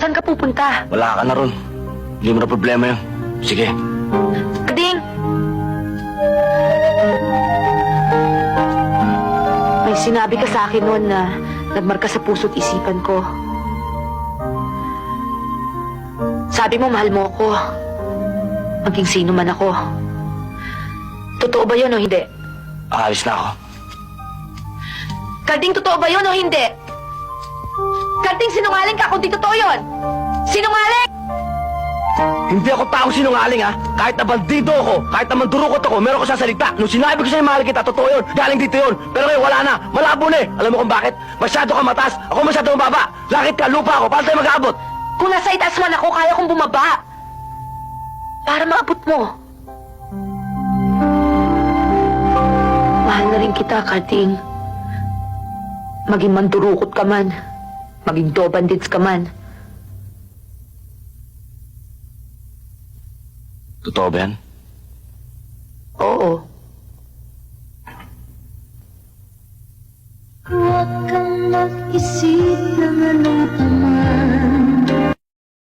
Saan ka pupunta? Wala ka na ron. Hindi mo na problema yun. Sige. Kading! May sinabi ka sa akin noon na nagmarka sa puso't isipan ko. Sabi mo, mahal mo ako. Maging sino man ako. Totoo ba yun o hindi? Aalis na ako. Karding, totoo ba yun o hindi? Karding, sinungaling ka kung di totoo yun! Sinungaling! Hindi ako tao sinungaling, ha? Kahit na bandido ako, kahit na mandurukot ako, meron ko sasalita. Nung sinabi ko sa'yo mahal kita, totoo yun. Galing dito yun. Pero ngayon wala na. Malabo na eh. Alam mo kung bakit? Masyado ka mataas. Ako masyado mababa. Langit ka, lupa ako. Paano tayo mag-aabot? Kung nasa itaas man ako, kaya kong bumaba. Para maabot mo. Mahal na rin kita, Karding. Maging mandurukot ka man. Maging bandits ka man. Totoo ba yan? Oo. Huwag ka